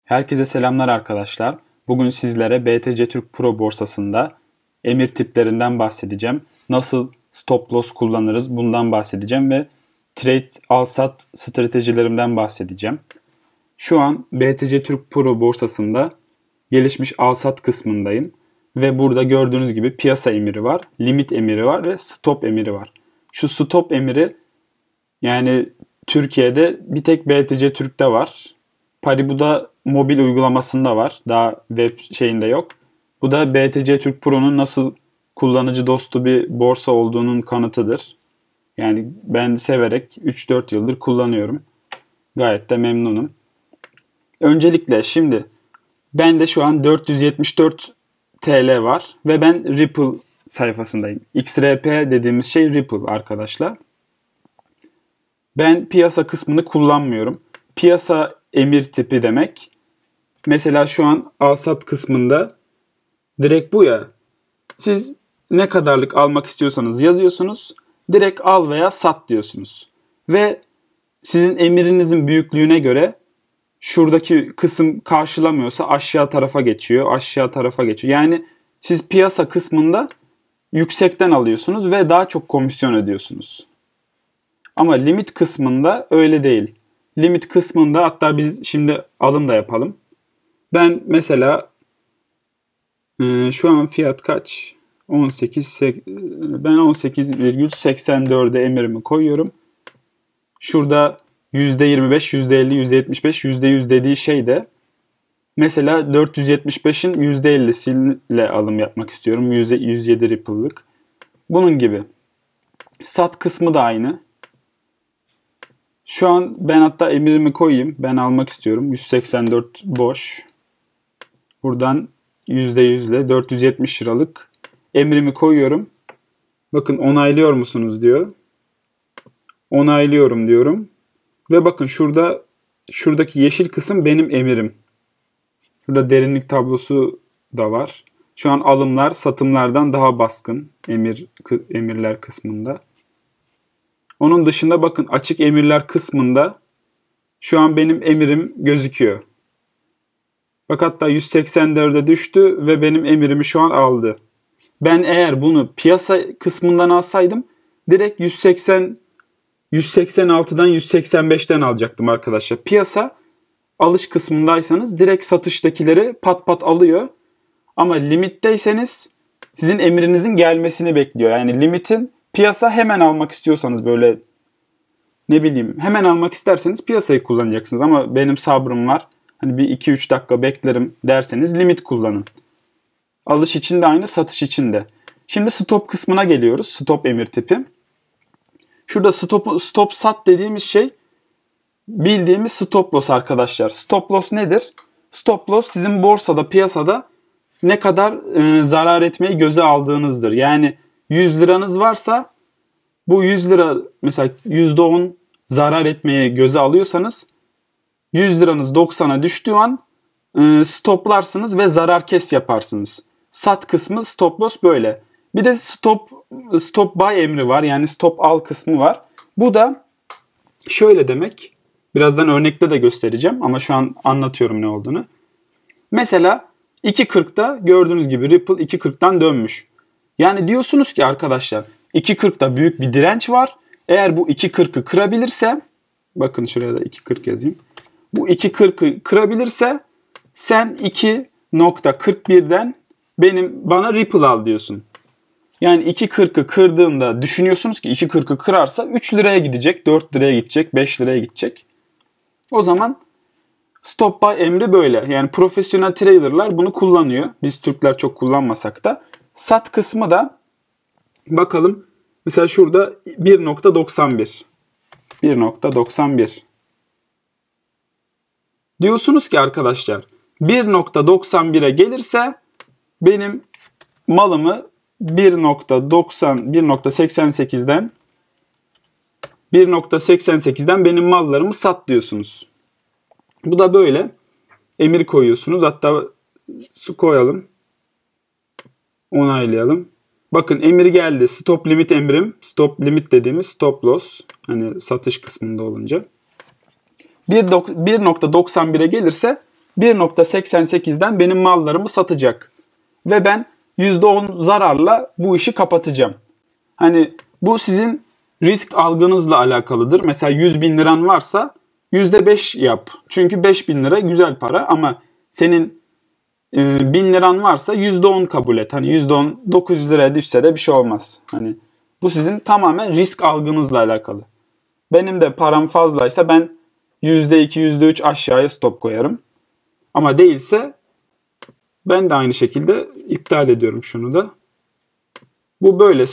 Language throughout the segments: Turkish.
Herkese selamlar arkadaşlar. Bugün sizlere BTC Türk Pro borsasında emir tiplerinden bahsedeceğim. Nasıl stop loss kullanırız bundan bahsedeceğim ve trade al-sat stratejilerimden bahsedeceğim. Şu an BTC Türk Pro borsasında gelişmiş al-sat kısmındayım. Ve burada gördüğünüz gibi piyasa emiri var, limit emiri var ve stop emiri var. Şu stop emiri yani Türkiye'de bir tek BTC Türk'te var. Paribu'da mobil uygulamasında var. Daha web şeyinde yok. Bu da BTC Türk Pro'nun nasıl kullanıcı dostu bir borsa olduğunun kanıtıdır. Yani ben severek 3-4 yıldır kullanıyorum. Gayet de memnunum. Öncelikle şimdi bende şu an 474 TL var ve ben Ripple sayfasındayım. XRP dediğimiz şey Ripple arkadaşlar. Ben piyasa kısmını kullanmıyorum. Piyasa emir tipi demek. Mesela şu an al-sat kısmında direkt bu ya. Siz ne kadarlık almak istiyorsanız yazıyorsunuz. Direkt al veya sat diyorsunuz. Ve sizin emirinizin büyüklüğüne göre şuradaki kısım karşılamıyorsa aşağı tarafa geçiyor. Aşağı tarafa geçiyor. Yani siz piyasa kısmında yüksekten alıyorsunuz ve daha çok komisyon ödüyorsunuz. Ama limit kısmında öyle değil. Limit kısmında hatta biz şimdi alım da yapalım. Ben mesela şu an fiyat kaç? 18 ben 18,84'e emirimi koyuyorum. Şurada %25, %50, %75, %100 dediği şey de mesela 475'in %50'siyle alım yapmak istiyorum. 107 Ripple'lık. Bunun gibi. Sat kısmı da aynı. Şu an ben hatta emirimi koyayım. Ben almak istiyorum. 184 boş. Buradan %100 ile 470 liralık emrimi koyuyorum. Bakın onaylıyor musunuz diyor. Onaylıyorum diyorum. Ve bakın şuradaki yeşil kısım benim emirim. Burada derinlik tablosu da var. Şu an alımlar satımlardan daha baskın emirler kısmında. Onun dışında bakın açık emirler kısmında şu an benim emirim gözüküyor. Bak hatta 184'e düştü ve benim emirimi şu an aldı. Ben eğer bunu piyasa kısmından alsaydım direkt 186'dan 185'ten alacaktım arkadaşlar. Piyasa alış kısmındaysanız direkt satıştakileri pat pat alıyor. Ama limitteyseniz sizin emrinizin gelmesini bekliyor. Yani limitin piyasa hemen almak istiyorsanız böyle ne bileyim hemen almak isterseniz piyasayı kullanacaksınız. Ama benim sabrım var. Hani bir 2-3 dakika beklerim derseniz limit kullanın. Alış için de aynı, satış için de. Şimdi stop kısmına geliyoruz. Stop emir tipi. Şurada stop sat dediğimiz şey bildiğimiz stop loss arkadaşlar. Stop loss nedir? Stop loss sizin borsada, piyasada ne kadar zarar etmeyi göze aldığınızdır. Yani 100 liranız varsa bu 100 lira mesela %10 zarar etmeyi göze alıyorsanız 100 liranız 90'a düştüğü an stoplarsınız ve zarar kes yaparsınız. Sat kısmı stop loss böyle. Bir de stop buy emri var. Yani stop al kısmı var. Bu da şöyle demek. Birazdan örnekle de göstereceğim ama şu an anlatıyorum ne olduğunu. Mesela 2.40'da gördüğünüz gibi Ripple 2.40'dan dönmüş. Yani diyorsunuz ki arkadaşlar 2.40'da büyük bir direnç var. Eğer bu 2.40'ı kırabilirse bakın şuraya da 2.40 yazayım. Bu 2.40'ı kırabilirse sen 2.41'den bana Ripple al diyorsun. Yani 2.40'ı kırdığında düşünüyorsunuz ki 2.40'ı kırarsa 3 liraya gidecek, 4 liraya gidecek, 5 liraya gidecek. O zaman stop buy emri böyle. Yani profesyonel traderlar bunu kullanıyor. Biz Türkler çok kullanmasak da. Sat kısmı da bakalım. Mesela şurada 1.91. 1.91. Diyorsunuz ki arkadaşlar 1.91'e gelirse benim malımı 1.88'den benim mallarımı sat diyorsunuz. Bu da böyle. Emir koyuyorsunuz. Hatta su koyalım. Onaylayalım. Bakın emir geldi. Stop limit emrim. Stop limit dediğimiz stop loss. Hani satış kısmında olunca. 1.91'e gelirse 1.88'den benim mallarımı satacak. Ve ben %10 zararla bu işi kapatacağım. Hani bu sizin risk algınızla alakalıdır. Mesela 100 bin liran varsa %5 yap. Çünkü 5 bin lira güzel para ama senin 1000 liran varsa %10 kabul et. Hani %10 900 liraya düşse de bir şey olmaz. Hani bu sizin tamamen risk algınızla alakalı. Benim de param fazlaysa ben %2, %3 aşağıya stop koyarım. Ama değilse ben de aynı şekilde iptal ediyorum şunu da. Bu böyle.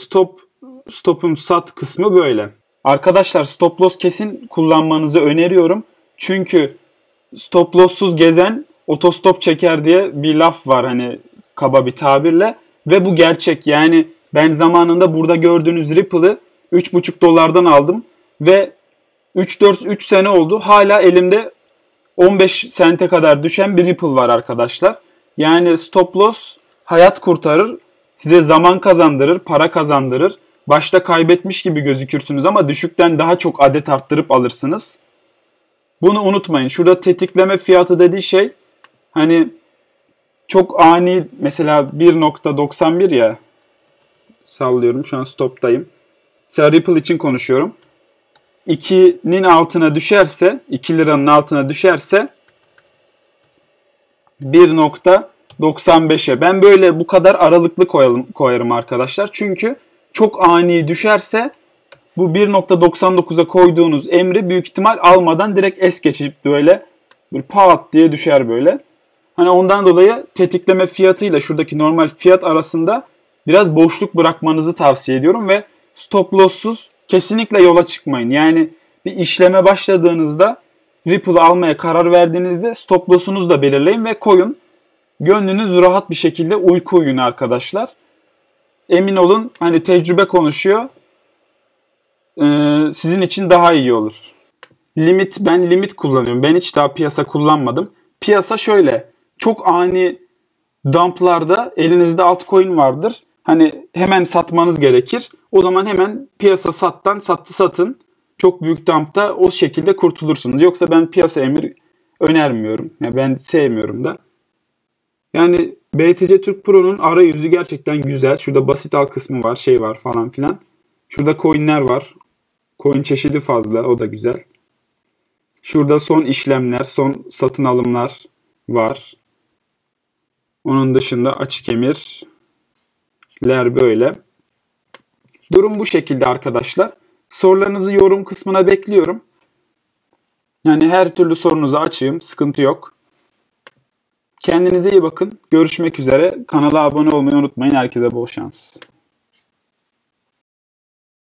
Stop'un sat kısmı böyle. Arkadaşlar stop loss kesin kullanmanızı öneriyorum. Çünkü stop loss'suz gezen otostop çeker diye bir laf var hani kaba bir tabirle. Ve bu gerçek. Yani ben zamanında burada gördüğünüz Ripple'ı 3,5 dolardan aldım. Ve 3 sene oldu. Hala elimde 15 sente kadar düşen bir Ripple var arkadaşlar. Yani stop loss hayat kurtarır. Size zaman kazandırır, para kazandırır. Başta kaybetmiş gibi gözükürsünüz ama düşükten daha çok adet arttırıp alırsınız. Bunu unutmayın. Şurada tetikleme fiyatı dediği şey hani çok ani, mesela 1.91 ya, sallıyorum şu an stoptayım. Mesela Ripple için konuşuyorum. 2'nin altına düşerse, 2 liranın altına düşerse 1.95'e. Ben böyle bu kadar aralıklı koyarım arkadaşlar. Çünkü çok ani düşerse bu 1.99'a koyduğunuz emri büyük ihtimal almadan direkt es geçip böyle bir pat diye düşer böyle. Hani ondan dolayı tetikleme fiyatıyla şuradaki normal fiyat arasında biraz boşluk bırakmanızı tavsiye ediyorum ve stop loss'suz kesinlikle yola çıkmayın. Yani bir işleme başladığınızda, Ripple'ı almaya karar verdiğinizde stop loss'unuzu da belirleyin ve koyun. Gönlünüz rahat bir şekilde uyku uyuyun arkadaşlar. Emin olun hani tecrübe konuşuyor. Sizin için daha iyi olur. Ben limit kullanıyorum. Ben hiç daha piyasa kullanmadım. Piyasa şöyle. Çok ani dumplarda elinizde altcoin vardır. Hani hemen satmanız gerekir. O zaman hemen piyasa satın. Çok büyük dumpta o şekilde kurtulursunuz. Yoksa ben piyasa emir önermiyorum. Yani ben sevmiyorum da. Yani BTC Türk Pro'nun arayüzü gerçekten güzel. Şurada basit al kısmı var, şey var falan filan. Şurada coinler var. Coin çeşidi fazla, o da güzel. Şurada son işlemler, son satın alımlar var. Onun dışında açık emirler böyle. Durum bu şekilde arkadaşlar. Sorularınızı yorum kısmına bekliyorum. Yani her türlü sorunuzu açığım, sıkıntı yok. Kendinize iyi bakın. Görüşmek üzere. Kanala abone olmayı unutmayın. Herkese bol şans.